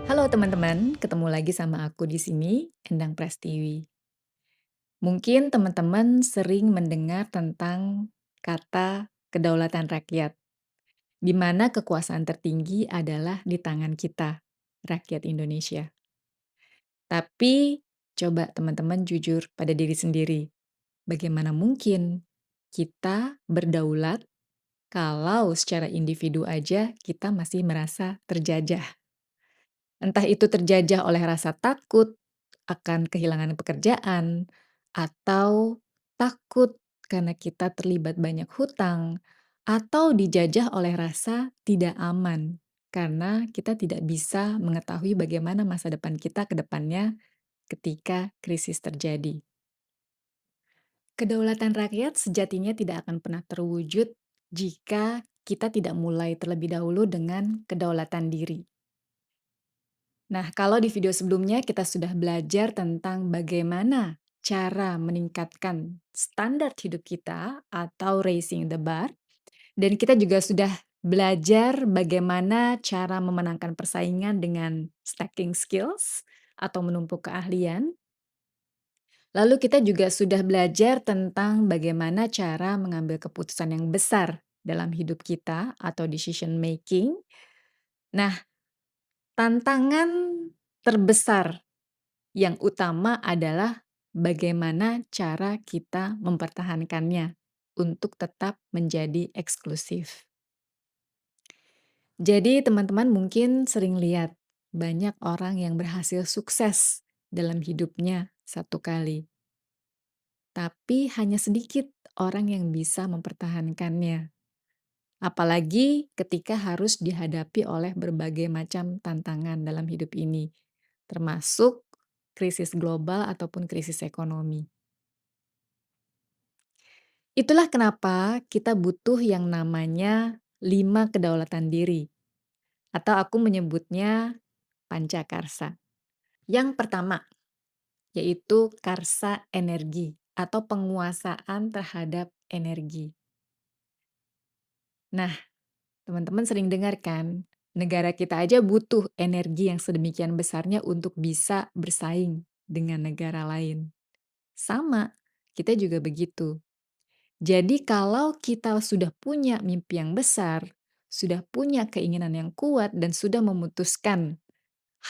Halo teman-teman, ketemu lagi sama aku di sini, Endang Prestiwi. Mungkin teman-teman sering mendengar tentang kata kedaulatan rakyat, di mana kekuasaan tertinggi adalah di tangan kita, rakyat Indonesia. Tapi coba teman-teman jujur pada diri sendiri. Bagaimana mungkin kita berdaulat kalau secara individu aja kita masih merasa terjajah? Entah itu terjajah oleh rasa takut akan kehilangan pekerjaan, atau takut karena kita terlibat banyak hutang, atau dijajah oleh rasa tidak aman karena kita tidak bisa mengetahui bagaimana masa depan kita ke depannya ketika krisis terjadi. Kedaulatan rakyat sejatinya tidak akan pernah terwujud jika kita tidak mulai terlebih dahulu dengan kedaulatan diri. Nah, kalau di video sebelumnya kita sudah belajar tentang bagaimana cara meningkatkan standar hidup kita atau raising the bar, dan kita juga sudah belajar bagaimana cara memenangkan persaingan dengan stacking skills atau menumpuk keahlian. Lalu kita juga sudah belajar tentang bagaimana cara mengambil keputusan yang besar dalam hidup kita atau decision making. Nah, tantangan terbesar yang utama adalah bagaimana cara kita mempertahankannya untuk tetap menjadi eksklusif. Jadi teman-teman mungkin sering lihat banyak orang yang berhasil sukses dalam hidupnya satu kali, tapi hanya sedikit orang yang bisa mempertahankannya. Apalagi ketika harus dihadapi oleh berbagai macam tantangan dalam hidup ini, termasuk krisis global ataupun krisis ekonomi. Itulah kenapa kita butuh yang namanya 5 kedaulatan diri, atau aku menyebutnya pancakarsa. Yang pertama, yaitu karsa energi atau penguasaan terhadap energi. Nah, teman-teman sering dengar kan, negara kita aja butuh energi yang sedemikian besarnya untuk bisa bersaing dengan negara lain. Sama, kita juga begitu. Jadi kalau kita sudah punya mimpi yang besar, sudah punya keinginan yang kuat dan sudah memutuskan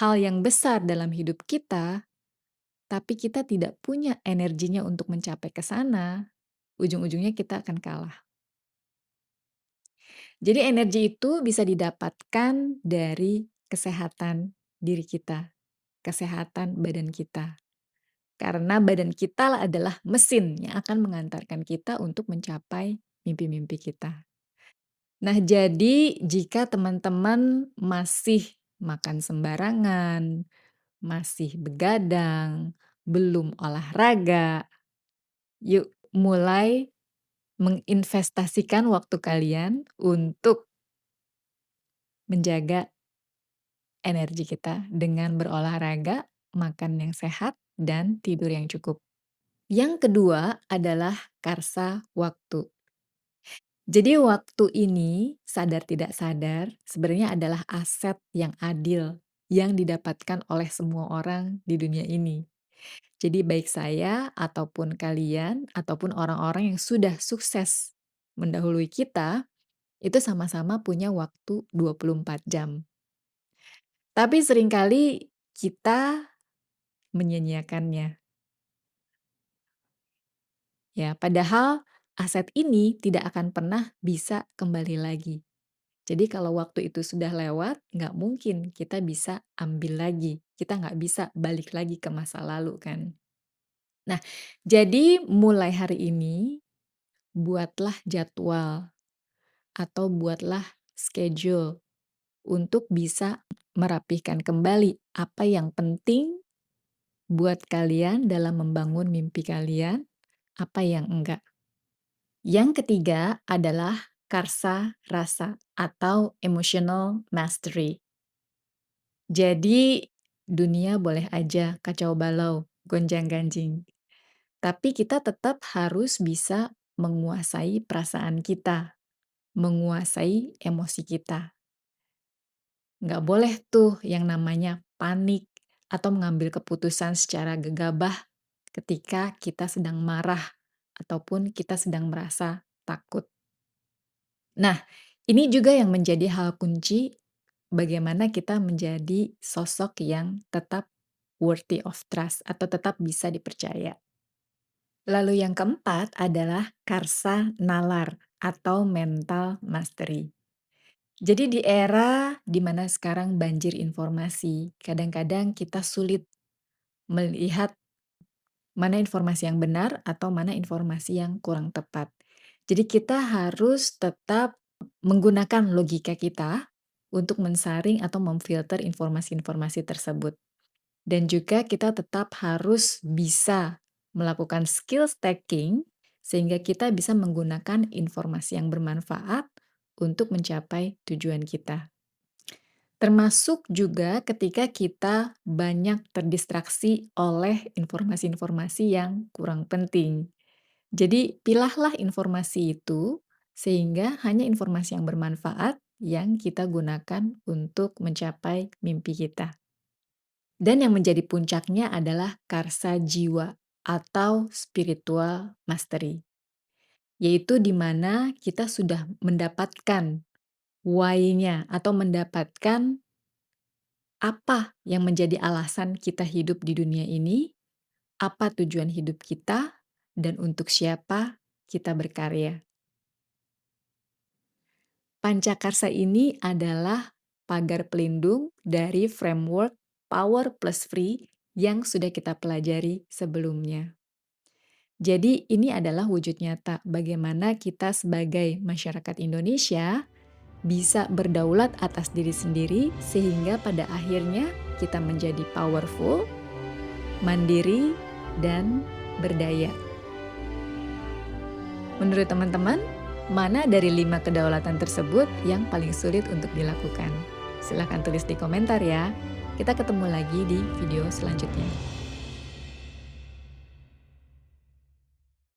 hal yang besar dalam hidup kita, tapi kita tidak punya energinya untuk mencapai ke sana, ujung-ujungnya kita akan kalah. Jadi energi itu bisa didapatkan dari kesehatan diri kita, kesehatan badan kita. Karena badan kita adalah mesin yang akan mengantarkan kita untuk mencapai mimpi-mimpi kita. Nah, jadi jika teman-teman masih makan sembarangan, masih begadang, belum olahraga, yuk mulai menginvestasikan waktu kalian untuk menjaga energi kita dengan berolahraga, makan yang sehat, dan tidur yang cukup. Yang kedua adalah karsa waktu. Jadi waktu ini, sadar tidak sadar, sebenarnya adalah aset yang adil yang didapatkan oleh semua orang di dunia ini. Jadi baik saya ataupun kalian ataupun orang-orang yang sudah sukses mendahului kita, itu sama-sama punya waktu 24 jam. Tapi seringkali kita menyia-nyiakannya. Ya, padahal aset ini tidak akan pernah bisa kembali lagi. Jadi kalau waktu itu sudah lewat, nggak mungkin kita bisa ambil lagi. Kita nggak bisa balik lagi ke masa lalu kan. Nah, jadi mulai hari ini, buatlah jadwal atau buatlah schedule untuk bisa merapihkan kembali apa yang penting buat kalian dalam membangun mimpi kalian, apa yang enggak. Yang ketiga adalah karsa rasa atau emotional mastery. Jadi dunia boleh aja kacau balau, gonjang-ganjing, tapi kita tetap harus bisa menguasai perasaan kita, menguasai emosi kita. Nggak boleh tuh yang namanya panik atau mengambil keputusan secara gegabah ketika kita sedang marah ataupun kita sedang merasa takut. Nah, ini juga yang menjadi hal kunci bagaimana kita menjadi sosok yang tetap worthy of trust atau tetap bisa dipercaya. Lalu yang keempat adalah karsa nalar atau mental mastery. Jadi di era di mana sekarang banjir informasi, kadang-kadang kita sulit melihat mana informasi yang benar atau mana informasi yang kurang tepat. Jadi kita harus tetap menggunakan logika kita untuk mensaring atau memfilter informasi-informasi tersebut. Dan juga kita tetap harus bisa melakukan skill stacking sehingga kita bisa menggunakan informasi yang bermanfaat untuk mencapai tujuan kita. Termasuk juga ketika kita banyak terdistraksi oleh informasi-informasi yang kurang penting. Jadi, pilahlah informasi itu sehingga hanya informasi yang bermanfaat yang kita gunakan untuk mencapai mimpi kita. Dan yang menjadi puncaknya adalah karsa jiwa atau spiritual mastery, yaitu di mana kita sudah mendapatkan why-nya atau mendapatkan apa yang menjadi alasan kita hidup di dunia ini, apa tujuan hidup kita, dan untuk siapa kita berkarya. Pancakarsa ini adalah pagar pelindung dari framework Power Plus Free yang sudah kita pelajari sebelumnya. Jadi ini adalah wujud nyata bagaimana kita sebagai masyarakat Indonesia bisa berdaulat atas diri sendiri sehingga pada akhirnya kita menjadi powerful, mandiri, dan berdaya. Menurut teman-teman, mana dari 5 kedaulatan tersebut yang paling sulit untuk dilakukan? Silahkan tulis di komentar ya. Kita ketemu lagi di video selanjutnya.